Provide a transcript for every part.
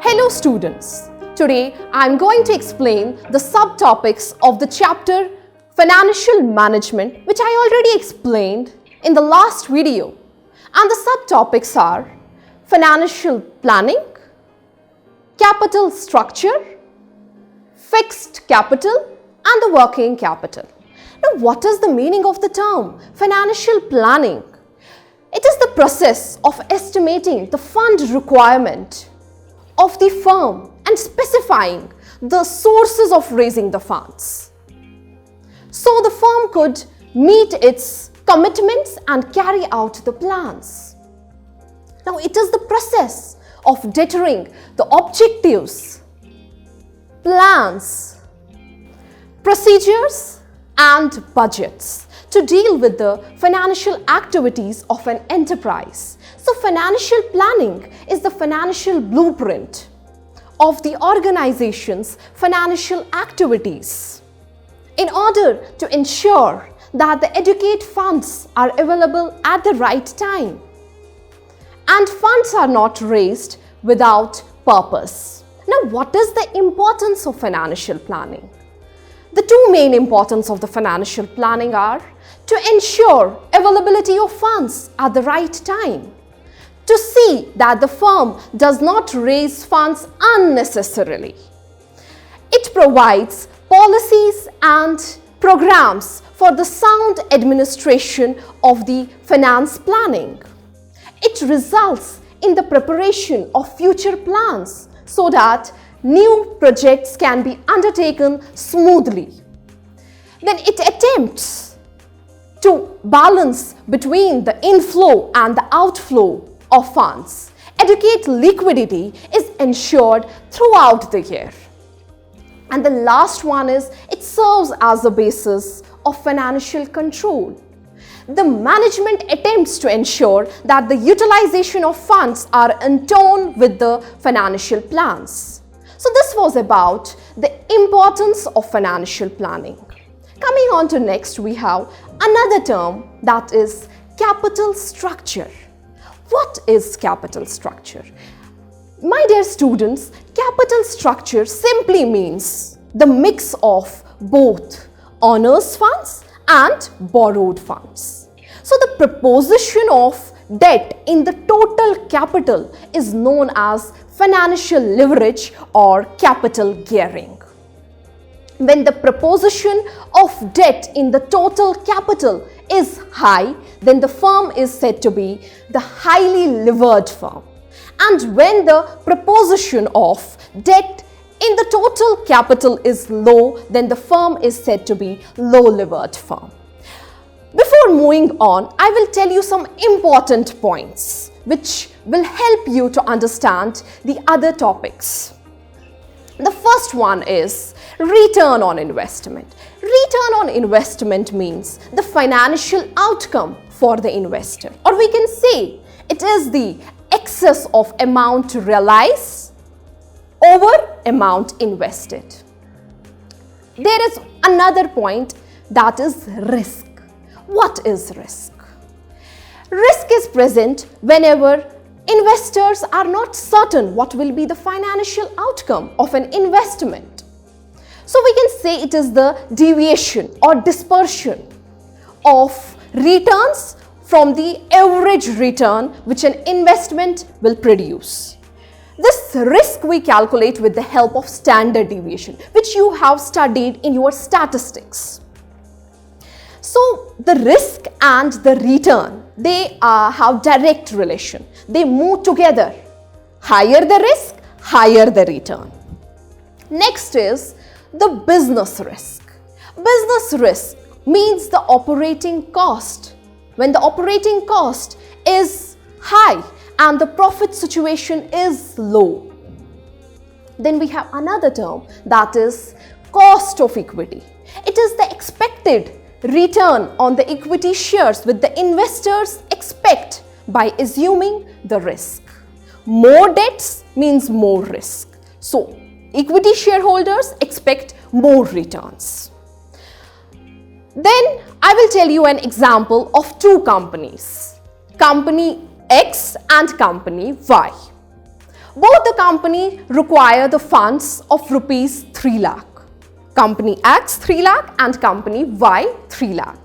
Hello students, today I am going to explain the subtopics of the chapter Financial Management, which I already explained in the last video, and the subtopics are Financial Planning, Capital Structure, Fixed Capital and the Working Capital. Now what is the meaning of the term Financial Planning? It is the process of estimating the fund requirement of the firm and specifying the sources of raising the funds, so the firm could meet its commitments and carry out the plans. Now it is the process of determining the objectives, plans, procedures and budgets to deal with the financial activities of an enterprise. So financial planning is the financial blueprint of the organization's financial activities in order to ensure that the adequate funds are available at the right time and funds are not raised without purpose. Now what is the importance of financial planning? The two main importance of the financial planning are to ensure availability of funds at the right time, to see that the firm does not raise funds unnecessarily. It provides policies and programs for the sound administration of the finance planning. It results in the preparation of future plans so that new projects can be undertaken smoothly. Then it attempts to balance between the inflow and the outflow of funds. Adequate liquidity is ensured throughout the year. And the last one is it serves as a basis of financial control. The management attempts to ensure that the utilization of funds are in tone with the financial plans. So this was about the importance of financial planning. Coming on to next, we have another term, that is capital structure. What is capital structure? My dear students, capital structure simply means the mix of both owner's funds and borrowed funds. So the proportion of debt in the total capital is known as financial leverage or capital gearing. When the proportion of debt in the total capital is high, then the firm is said to be the highly levered firm. And when the proportion of debt in the total capital is low, then the firm is said to be low levered firm. Before moving on, I will tell you some important points which will help you to understand the other topics. The first one is return on investment. Return on investment means the financial outcome for the investor, or we can say it is the excess of amount realized over amount invested. There is another point, that is risk. What is risk? Risk is present whenever investors are not certain what will be the financial outcome of an investment. So we can say it is the deviation or dispersion of returns from the average return which an investment will produce. This risk we calculate with the help of standard deviation, which you have studied in your statistics. So the risk and the return, they have direct relation. They move together. Higher the risk, higher the return. Next is the business risk. Business risk means the operating cost. When the operating cost is high and the profit situation is low. Then we have another term, that is cost of equity. It is the expected return on the equity shares which the investors expect by assuming the risk. More debts means more risk. So equity shareholders expect more returns. Then I will tell you an example of two companies, Company X and Company Y. both the company require the funds of rupees 3 lakh. Company X 3 lakh and company Y 3 lakh.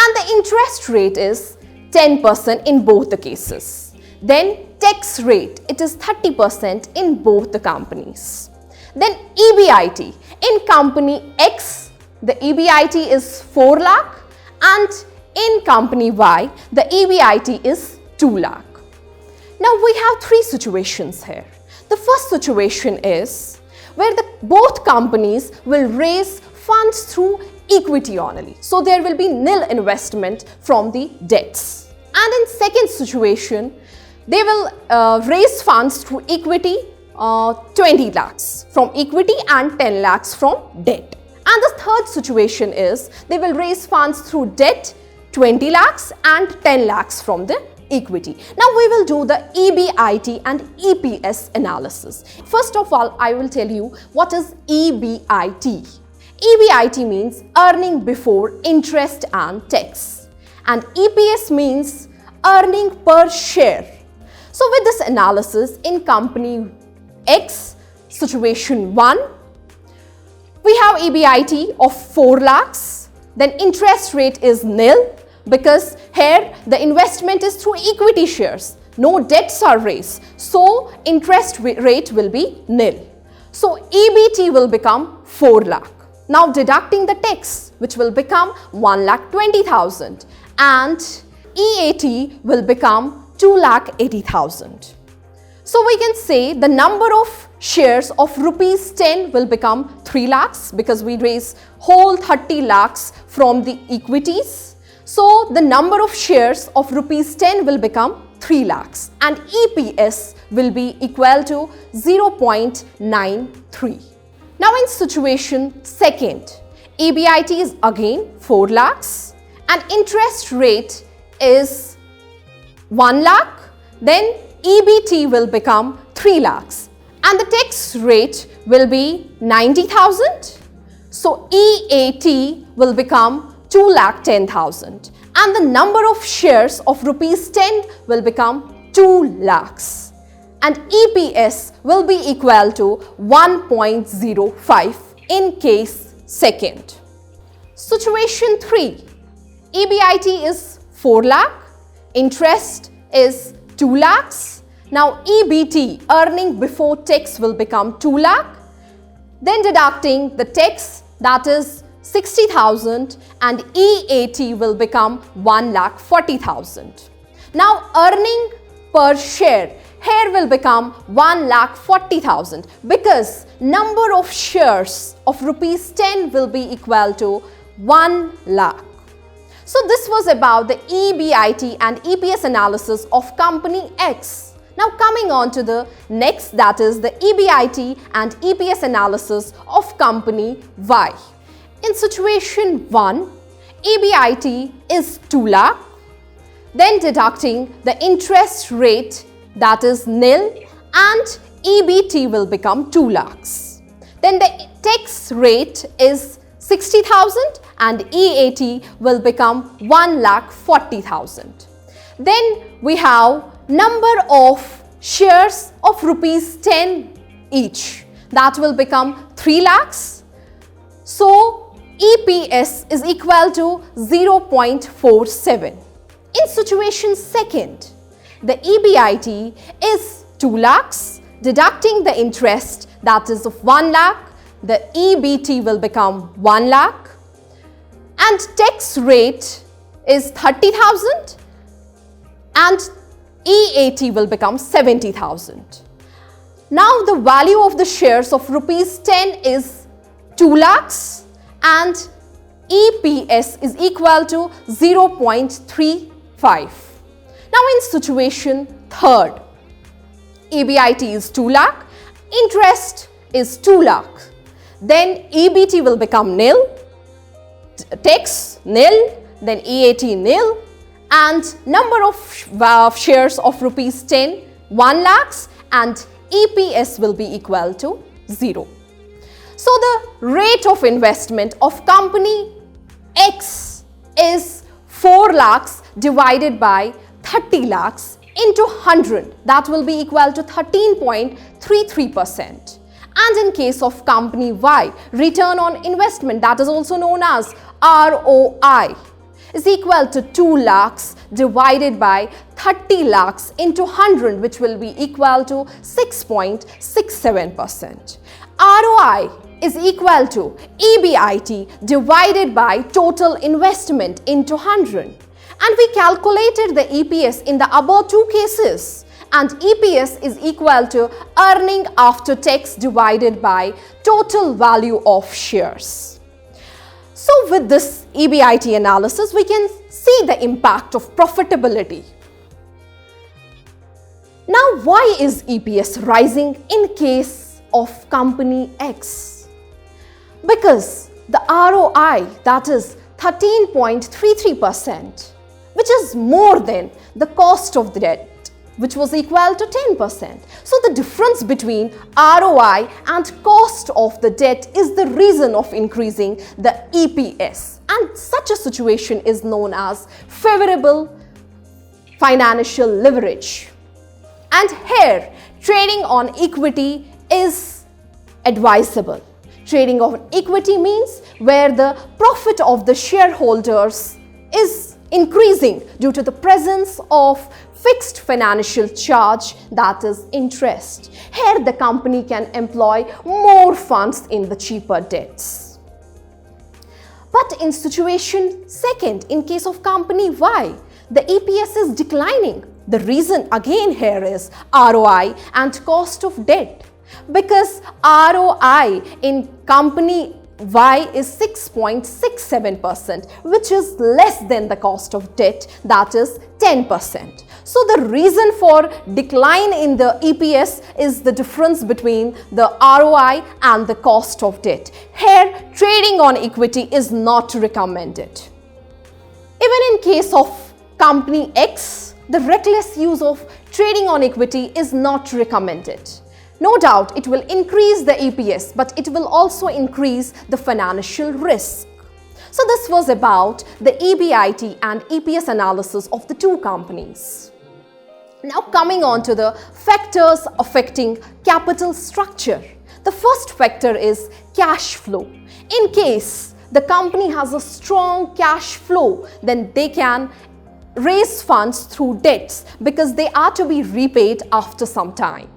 And the interest rate is 10% in both the cases. Then tax rate, it is 30% in both the companies. Then EBIT, in company X, the EBIT is 4 lakh and in company Y, the EBIT is 2 lakh. Now we have three situations here. The first situation is where both companies will raise funds through equity only. So there will be nil investment from the debts. And in second situation, they will raise funds through equity 20 lakhs from equity and 10 lakhs from debt. And the third situation is they will raise funds through debt 20 lakhs and 10 lakhs from the equity. Now we will do the EBIT and EPS analysis. First of all, I will tell you what is EBIT. EBIT means earning before interest and tax, and EPS means earning per share. So with this analysis in company X, situation 1, we have EBIT of 4 lakhs, then interest rate is nil because here the investment is through equity shares, no debts are raised, so interest rate will be nil. So EBT will become 4 lakh. Now deducting the tax, which will become 1,20,000, and EAT will become 2,80,000. So we can say the number of shares of rupees 10 will become 3 lakhs because we raise whole 30 lakhs from the equities. So the number of shares of rupees 10 will become 3 lakhs and EPS will be equal to 0.93. Now in situation second, EBIT is again 4 lakhs and interest rate is 1 lakh, then EBT will become 3 lakhs and the tax rate will be 90,000. So EAT will become 2,10,000 and the number of shares of rupees 10 will become 2 lakhs and EPS will be equal to 1.05 in case second. Situation 3, EBIT is 4 lakh, interest is 2 lakhs. Now EBT, earning before tax, will become 2 lakh. Then deducting the tax, that is 60,000, and EAT will become 1,40,000. Now earning per share here will become 1,40,000 because number of shares of rupees 10 will be equal to 1 lakh. So this was about the EBIT and EPS analysis of company X. Now coming on to the next, that is the EBIT and EPS analysis of company Y. In situation 1, EBIT is 2 lakh, then deducting the interest rate, that is nil, and EBT will become 2 lakhs. Then the tax rate is 60,000 and EAT will become 1,40,000. Then we have number of shares of rupees 10 each, that will become 3 lakhs. So EPS is equal to 0.47. In situation second, the EBIT is 2 lakhs, deducting the interest, that is of 1 lakh, the EBT will become 1 lakh and tax rate is 30,000 and EAT will become 70,000. Now the value of the shares of rupees 10 is 2 lakhs and EPS is equal to 0.35. Now in situation third, EBIT is 2 lakh, interest is 2 lakh, then EBT will become nil, tax nil, then EAT nil, and number of shares of rupees 10, 1 lakhs, and EPS will be equal to 0. So the rate of investment of company X is 4 lakhs divided by 30 lakhs into 100, that will be equal to 13.33%. And in case of company Y, return on investment, that is also known as ROI, is equal to 2 lakhs divided by 30 lakhs into 100, which will be equal to 6.67%. ROI is equal to EBIT divided by total investment into 100. And we calculated the EPS in the above two cases. And EPS is equal to earning after tax divided by total value of shares. So with this EBIT analysis, we can see the impact of profitability. Now, why is EPS rising in case of company X? Because the ROI, that is 13.33%, which is more than the cost of the debt, which was equal to 10%. So the difference between ROI and cost of the debt is the reason of increasing the EPS. And such a situation is known as favorable financial leverage. And here, trading on equity is advisable. Trading on equity means where the profit of the shareholders is increasing due to the presence of fixed financial charge, that is interest. Here the company can employ more funds in the cheaper debts. But in situation second, in case of company Y, the EPS is declining. The reason again here is ROI and cost of debt. Because ROI in company Y is 6.67%, which is less than the cost of debt, that is 10%. So the reason for decline in the EPS is the difference between the ROI and the cost of debt. Here, trading on equity is not recommended. Even in case of company X, the reckless use of trading on equity is not recommended. No doubt it will increase the EPS, but it will also increase the financial risk. So this was about the EBIT and EPS analysis of the two companies. Now coming on to the factors affecting capital structure. The first factor is cash flow. In case the company has a strong cash flow, then they can raise funds through debts because they are to be repaid after some time.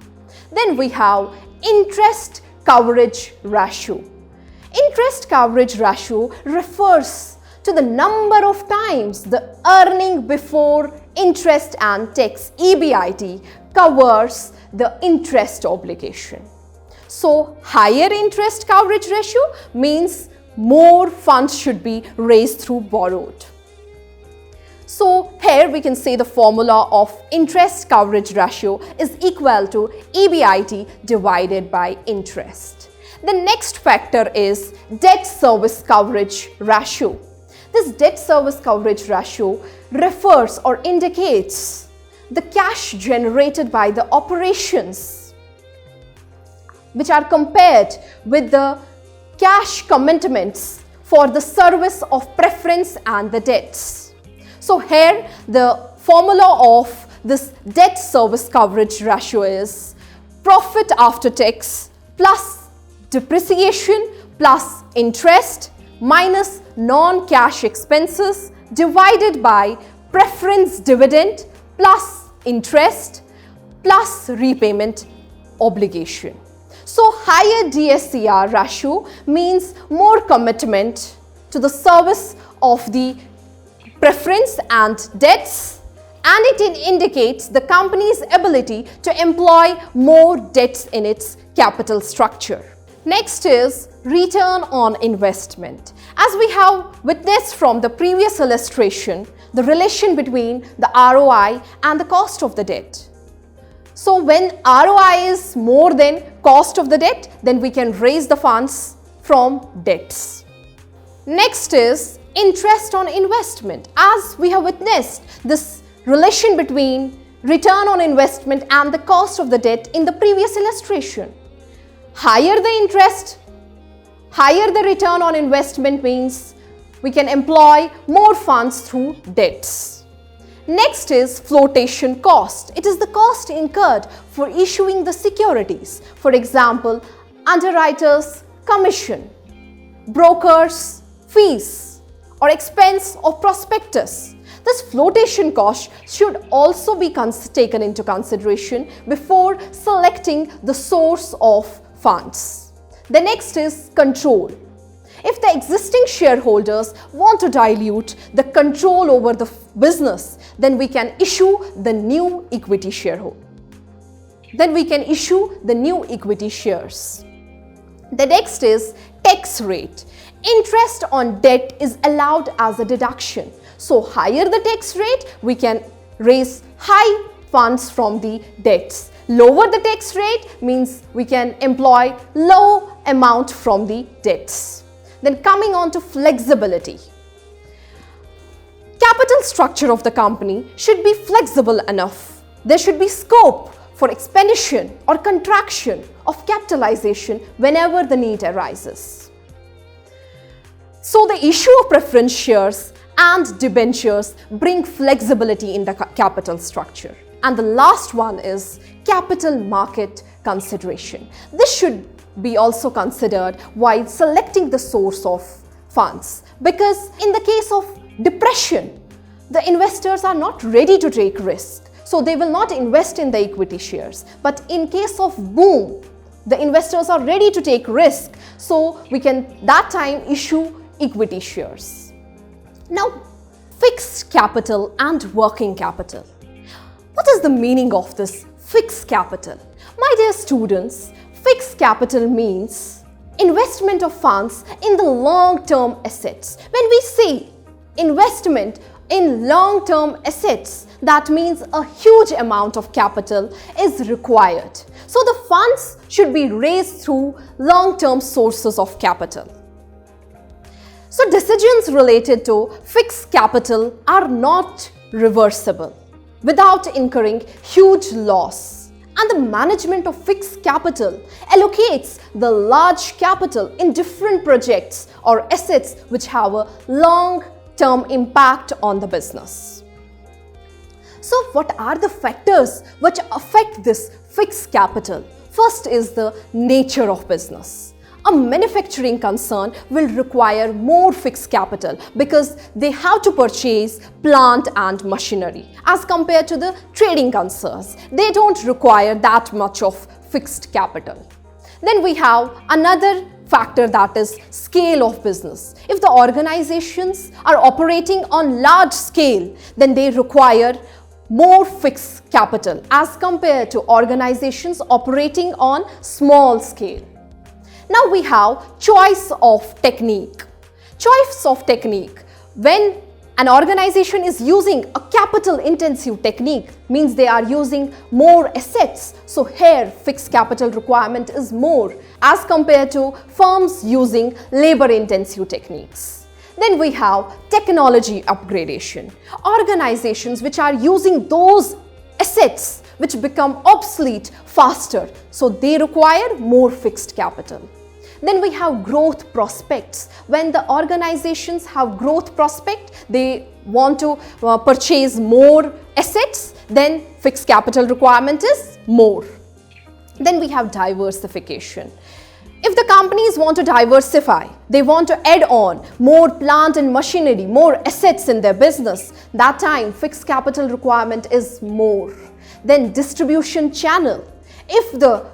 Then we have interest coverage ratio. Interest coverage ratio refers to the number of times the earning before interest and tax, EBIT, covers the interest obligation. So higher interest coverage ratio means more funds should be raised through borrowed. So here we can say the formula of interest coverage ratio is equal to EBIT divided by interest. The next factor is debt service coverage ratio. This debt service coverage ratio refers or indicates the cash generated by the operations, which are compared with the cash commitments for the service of preference and the debts. So here the formula of this debt service coverage ratio is profit after tax plus depreciation plus interest minus non-cash expenses divided by preference dividend plus interest plus repayment obligation. So higher DSCR ratio means more commitment to the service of the preference and debts, and it indicates the company's ability to employ more debts in its capital structure. Next is return on investment. As we have witnessed from the previous illustration, the relation between the ROI and the cost of the debt. So when ROI is more than cost of the debt, then we can raise the funds from debts. Next is interest on investment. As we have witnessed this relation between return on investment and the cost of the debt in the previous illustration. Higher the interest, higher the return on investment means we can employ more funds through debts. Next is floatation cost. It is the cost incurred for issuing the securities. For example, underwriters' commission, brokers' fees, or expense of prospectus. This floatation cost should also be taken into consideration before selecting the source of funds. The next is control. If the existing shareholders want to dilute the control over the business, then we can issue the new equity shareholder. Then we can issue the new equity shares. The next is tax rate. Interest on debt is allowed as a deduction. So higher the tax rate, we can raise high funds from the debts. Lower the tax rate means we can employ low amount from the debts. Then coming on to flexibility. Capital structure of the company should be flexible enough. There should be scope for expansion or contraction of capitalization whenever the need arises. So the issue of preference shares and debentures bring flexibility in the capital structure. And the last one is capital market consideration. This should be also considered while selecting the source of funds, because in the case of depression, the investors are not ready to take risk, so they will not invest in the equity shares. But in case of boom, the investors are ready to take risk, so we can that time issue equity shares. Now, fixed capital and working capital. What is the meaning of this fixed capital? My dear students, fixed capital means investment of funds in the long-term assets. When we say investment in long-term assets, that means a huge amount of capital is required. So the funds should be raised through long-term sources of capital. So decisions related to fixed capital are not reversible without incurring huge loss. And the management of fixed capital allocates the large capital in different projects or assets which have a long-term impact on the business. So what are the factors which affect this fixed capital? First is the nature of business. A manufacturing concern will require more fixed capital because they have to purchase plant and machinery as compared to the trading concerns. They don't require that much of fixed capital. Then we have another factor, that is scale of business. If the organizations are operating on large scale, then they require more fixed capital as compared to organizations operating on small scale. Now we have choice of technique. Choice of technique. When an organization is using a capital intensive technique, means they are using more assets. So here fixed capital requirement is more as compared to firms using labor intensive techniques. Then we have technology upgradation. Organizations which are using those assets which become obsolete faster, so they require more fixed capital. Then we have growth prospects. When the organizations have growth prospect, they want to purchase more assets, then fixed capital requirement is more. Then we have diversification. If the companies want to diversify, they want to add on more plant and machinery, more assets in their business, that time fixed capital requirement is more. Then distribution channel. If the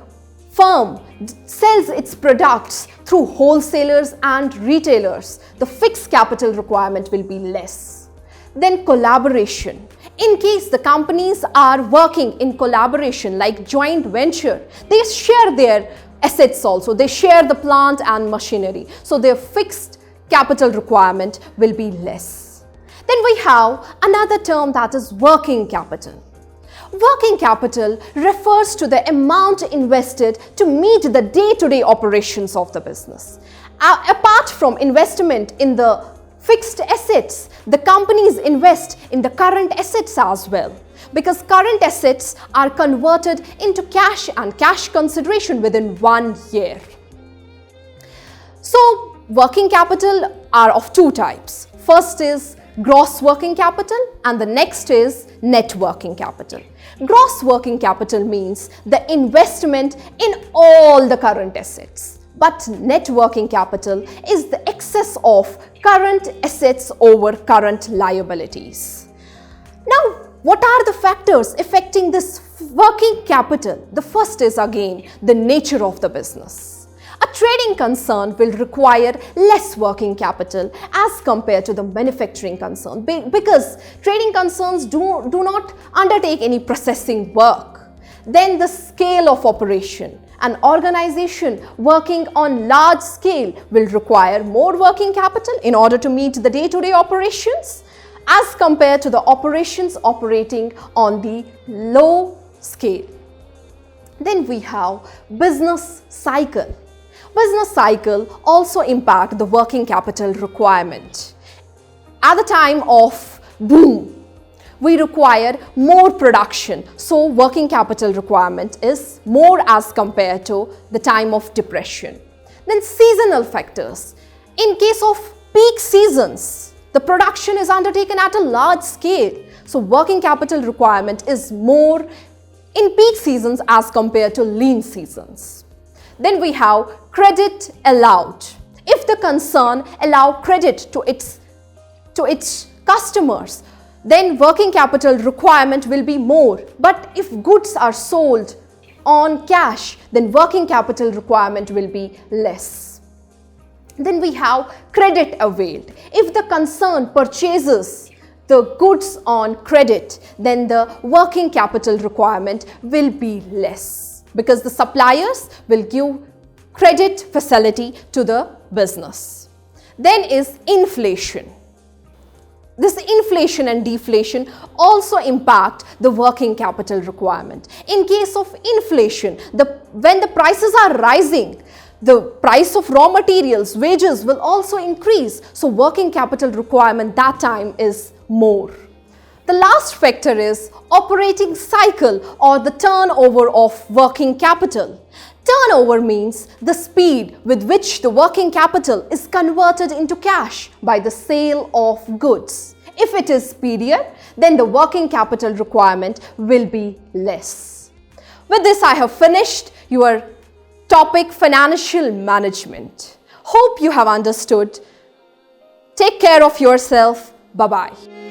firm sells its products through wholesalers and retailers, the fixed capital requirement will be less. Then collaboration. In case the companies are working in collaboration like joint venture, they share their assets also. They share the plant and machinery. So their fixed capital requirement will be less. Then we have another term, that is working capital. Working capital refers to the amount invested to meet the day-to-day operations of the business. Apart from investment in the fixed assets, the companies invest in the current assets as well, because current assets are converted into cash and cash consideration within 1 year. So working capital are of two types. First is gross working capital and the next is net working capital. Gross working capital means the investment in all the current assets, but net working capital is the excess of current assets over current liabilities. Now, what are the factors affecting this working capital? The first is again the nature of the business. A trading concern will require less working capital as compared to the manufacturing concern because trading concerns do not undertake any processing work. Then the scale of operation. An organization working on large scale will require more working capital in order to meet the day-to-day operations as compared to the operations operating on the low scale. Then we have business cycle. Business cycle also impact the working capital requirement. At the time of boom, we require more production, so working capital requirement is more as compared to the time of depression. Then seasonal factors. In case of peak seasons, the production is undertaken at a large scale, so working capital requirement is more in peak seasons as compared to lean seasons. Then we have credit allowed. If the concern allow credit to its customers, then working capital requirement will be more. But if goods are sold on cash, then working capital requirement will be less. Then we have credit availed. If the concern purchases the goods on credit, then the working capital requirement will be less, because the suppliers will give credit facility to the business. Then is inflation. This inflation and deflation also impact the working capital requirement. In case of inflation, when the prices are rising, the price of raw materials, wages will also increase. So working capital requirement that time is more. The last factor is operating cycle or the turnover of working capital. Turnover means the speed with which the working capital is converted into cash by the sale of goods. If it is speedier, then the working capital requirement will be less. With this, I have finished your topic financial management. Hope you have understood. Take care of yourself. Bye-bye.